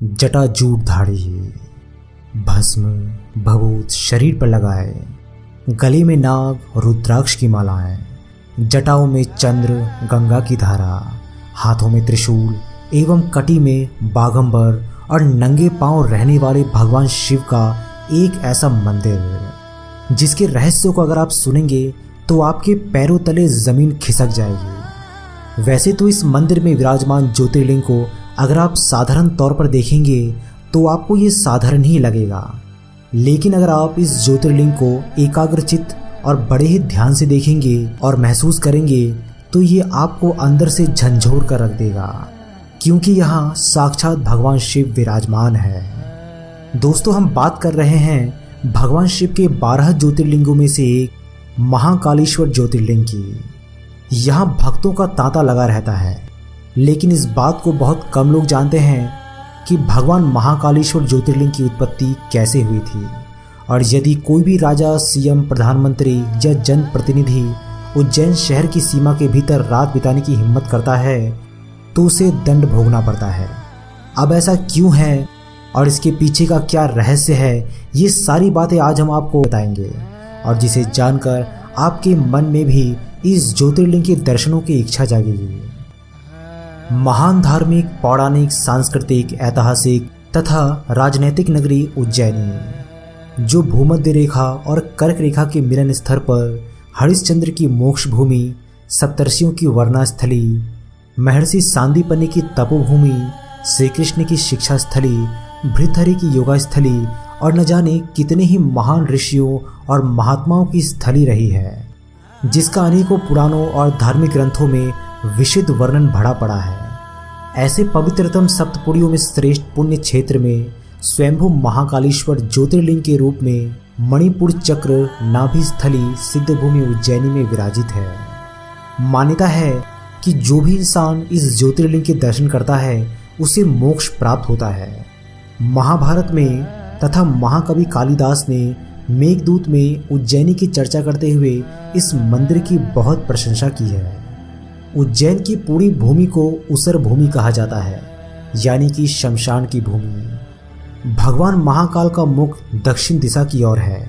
जटा जूट धाड़ी, भस्म भभूत शरीर पर लगाए, गले में नाग रुद्राक्ष की मालाएं, जटाओं में चंद्र गंगा की धारा, हाथों में त्रिशूल एवं कटी में बाघंबर और नंगे पांव रहने वाले भगवान शिव का एक ऐसा मंदिर जिसके रहस्यों को अगर आप सुनेंगे तो आपके पैरों तले जमीन खिसक जाएगी। वैसे तो इस मंदिर में विराजमान ज्योतिर्लिंग को अगर आप साधारण तौर पर देखेंगे तो आपको ये साधारण ही लगेगा, लेकिन अगर आप इस ज्योतिर्लिंग को एकाग्रचित्त और बड़े ही ध्यान से देखेंगे और महसूस करेंगे तो ये आपको अंदर से झंझोर कर रख देगा, क्योंकि यहाँ साक्षात भगवान शिव विराजमान है। दोस्तों, हम बात कर रहे हैं भगवान शिव के 12 ज्योतिर्लिंगों में से एक महाकालेश्वर ज्योतिर्लिंग की। यहाँ भक्तों का तांता लगा रहता है, लेकिन इस बात को बहुत कम लोग जानते हैं कि भगवान महाकालेश्वर ज्योतिर्लिंग की उत्पत्ति कैसे हुई थी, और यदि कोई भी राजा, सीएम, प्रधानमंत्री या जनप्रतिनिधि उज्जैन शहर की सीमा के भीतर रात बिताने की हिम्मत करता है तो उसे दंड भोगना पड़ता है। अब ऐसा क्यों है और इसके पीछे का क्या रहस्य है, ये सारी बातें आज हम आपको बताएंगे, और जिसे जानकर आपके मन में भी इस ज्योतिर्लिंग के दर्शनों की इच्छा जागेगी। महान धार्मिक, पौराणिक, सांस्कृतिक, ऐतिहासिक तथा राजनैतिक नगरी उज्जैनी, जो भूमध्य रेखा और कर्क रेखा के मिलन स्थल पर हरिश्चंद्र की मोक्ष भूमि, सप्तर्षियों की वर्णास्थली, महर्षि सांदीपनि की तपोभूमि, श्री कृष्ण की शिक्षा स्थली, भृतहरि की योगा स्थली और न जाने कितने ही महान ऋषियों और महात्माओं की स्थली रही है, जिसका अनेकों पुराणों और धार्मिक ग्रंथों में विशुद्ध वर्णन भरा पड़ा है। ऐसे पवित्रतम सप्तपुरियों में श्रेष्ठ पुण्य क्षेत्र में स्वयंभू महाकालेश्वर ज्योतिर्लिंग के रूप में मणिपुर चक्र नाभि स्थली सिद्धभूमि उज्जैनी में विराजित है। मान्यता है कि जो भी इंसान इस ज्योतिर्लिंग के दर्शन करता है उसे मोक्ष प्राप्त होता है। महाभारत में तथा महाकवि कालिदास ने मेघदूत में उज्जैनी की चर्चा करते हुए इस मंदिर की बहुत प्रशंसा की है। उज्जैन की पूरी भूमि को उसर भूमि कहा जाता है, यानी कि शमशान की भूमि। भगवान महाकाल का मुख दक्षिण दिशा की ओर है,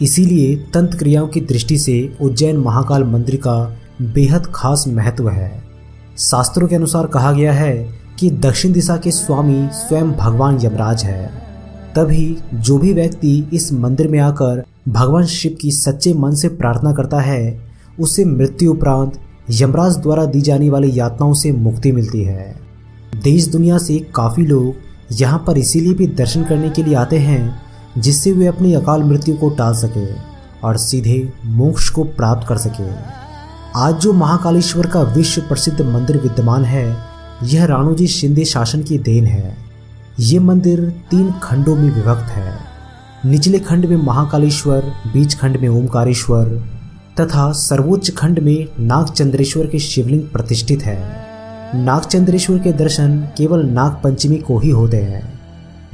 इसीलिए तंत्र क्रियाओं की दृष्टि से उज्जैन महाकाल मंदिर का बेहद खास महत्व है। शास्त्रों के अनुसार कहा गया है कि दक्षिण दिशा के स्वामी स्वयं भगवान यमराज है। तभी जो भी व्यक्ति इस मंदिर में आकर भगवान शिव की सच्चे मन से प्रार्थना करता है, उसे मृत्यु उपरांत यमराज द्वारा दी जाने वाली यातनाओं से मुक्ति मिलती है। देश दुनिया से काफ़ी लोग यहाँ पर इसीलिए भी दर्शन करने के लिए आते हैं, जिससे वे अपनी अकाल मृत्यु को टाल सके और सीधे मोक्ष को प्राप्त कर सके। आज जो महाकालेश्वर का विश्व प्रसिद्ध मंदिर विद्यमान है, यह राणोजी शिंदे शासन की देन है। ये मंदिर 3 खंडों में विभक्त है। निचले खंड में महाकालेश्वर, बीच खंड में ओमकारेश्वर तथा सर्वोच्च खंड में नागचंद्रेश्वर के शिवलिंग प्रतिष्ठित है। नागचंद्रेश्वर के दर्शन केवल नाग पंचमी को ही होते हैं।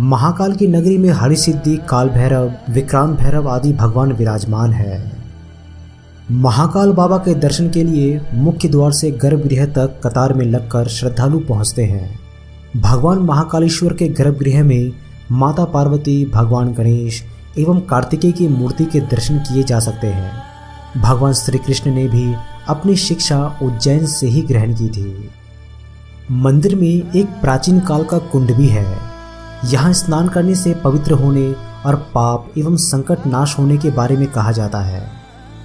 महाकाल की नगरी में हरिसिद्धि, काल भैरव, विक्रांत भैरव आदि भगवान विराजमान है। महाकाल बाबा के दर्शन के लिए मुख्य द्वार से गर्भगृह तक कतार में लगकर श्रद्धालु पहुंचते हैं। भगवान महाकालेश्वर के गर्भगृह में माता पार्वती, भगवान गणेश एवं कार्तिकेय की मूर्ति के दर्शन किए जा सकते हैं। भगवान श्री कृष्ण ने भी अपनी शिक्षा उज्जैन से ही ग्रहण की थी। मंदिर में एक प्राचीन काल का कुंड भी है। यहाँ स्नान करने से पवित्र होने और पाप एवं संकट नाश होने के बारे में कहा जाता है।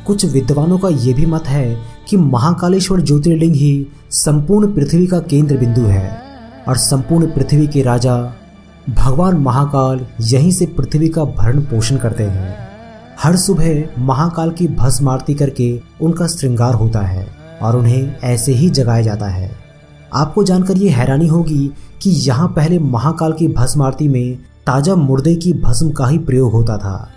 कुछ विद्वानों का ये भी मत है कि महाकालेश्वर ज्योतिर्लिंग ही संपूर्ण पृथ्वी का केंद्र बिंदु है और संपूर्ण पृथ्वी के राजा भगवान महाकाल यहीं से पृथ्वी का भरण पोषण करते हैं। हर सुबह महाकाल की भस्म आरती करके उनका श्रृंगार होता है और उन्हें ऐसे ही जगाया जाता है। आपको जानकर ये हैरानी होगी कि यहाँ पहले महाकाल की भस्म आरती में ताजा मुर्दे की भस्म का ही प्रयोग होता था,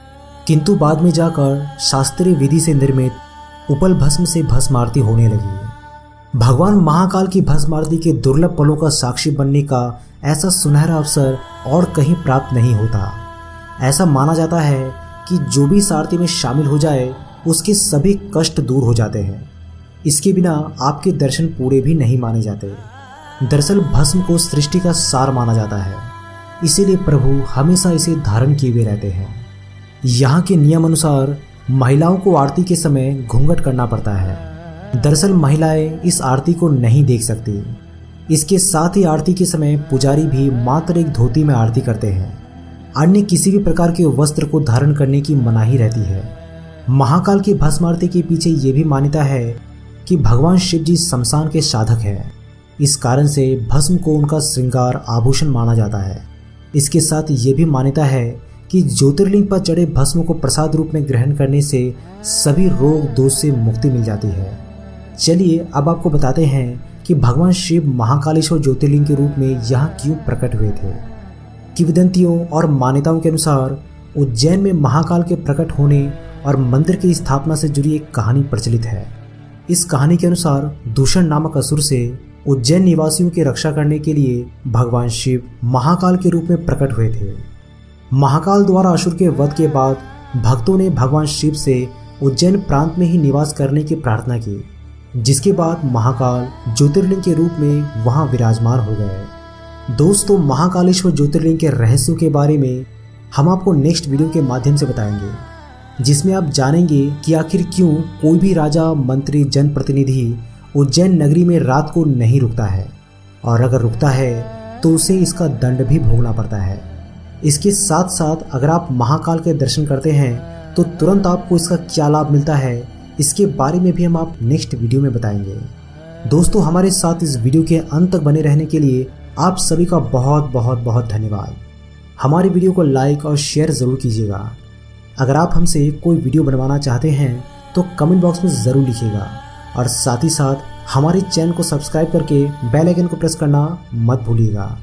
किंतु बाद में जाकर शास्त्रीय विधि से निर्मित उपल भस्म से भस्म आरती होने लगी। भगवान महाकाल की भस्म आरती के दुर्लभ पलों का साक्षी बनने का ऐसा सुनहरा अवसर और कहीं प्राप्त नहीं होता। ऐसा माना जाता है कि जो भी इस आरती में शामिल हो जाए उसके सभी कष्ट दूर हो जाते हैं। इसके बिना आपके दर्शन पूरे भी नहीं माने जाते। दरअसल भस्म को सृष्टि का सार माना जाता है इसीलिए प्रभु हमेशा इसे धारण किए हुए रहते हैं। यहाँ के नियम अनुसार महिलाओं को आरती के समय घूंघट करना पड़ता है। दरअसल महिलाएं इस आरती को नहीं देख सकती। इसके साथ ही आरती के समय पुजारी भी मात्र एक धोती में आरती करते हैं। अन्य किसी भी प्रकार के वस्त्र को धारण करने की मनाही रहती है। महाकाल की भस्म आरती के पीछे ये भी मान्यता है कि भगवान शिव जी शमशान के साधक हैं। इस कारण से भस्म को उनका श्रृंगार आभूषण माना जाता है। इसके साथ ये भी मान्यता है कि ज्योतिर्लिंग पर चढ़े भस्म को प्रसाद रूप में ग्रहण करने से सभी रोग दोष से मुक्ति मिल जाती है। चलिए अब आपको बताते हैं कि भगवान शिव महाकालेश्वर ज्योतिर्लिंग के रूप में यहाँ क्यों प्रकट हुए थे। किंवदंतियों और मान्यताओं के अनुसार उज्जैन में महाकाल के प्रकट होने और मंदिर की स्थापना से जुड़ी एक कहानी प्रचलित है। इस कहानी के अनुसार दूषण नामक असुर से उज्जैन निवासियों की रक्षा करने के लिए भगवान शिव महाकाल के रूप में प्रकट हुए थे। महाकाल द्वारा असुर के वध के बाद भक्तों ने भगवान शिव से उज्जैन प्रांत में ही निवास करने की प्रार्थना की, जिसके बाद महाकाल ज्योतिर्लिंग के रूप में वहां विराजमान हो गए। दोस्तों, महाकालेश्वर ज्योतिर्लिंग के रहस्यों के बारे में हम आपको नेक्स्ट वीडियो के माध्यम से बताएंगे, जिसमें आप जानेंगे कि आखिर क्यों कोई भी राजा, मंत्री, जनप्रतिनिधि उज्जैन नगरी में रात को नहीं रुकता है, और अगर रुकता है तो उसे इसका दंड भी भोगना पड़ता है। इसके साथ साथ अगर आप महाकाल के दर्शन करते हैं तो तुरंत आपको इसका क्या लाभ मिलता है, इसके बारे में भी हम आप नेक्स्ट वीडियो में बताएंगे। दोस्तों, हमारे साथ इस वीडियो के अंत तक बने रहने के लिए आप सभी का बहुत बहुत बहुत धन्यवाद। हमारी वीडियो को लाइक और शेयर ज़रूर कीजिएगा। अगर आप हमसे कोई वीडियो बनवाना चाहते हैं तो कमेंट बॉक्स में ज़रूर लिखिएगा, और साथ ही साथ हमारे चैनल को सब्सक्राइब करके बेल आइकन को प्रेस करना मत भूलिएगा।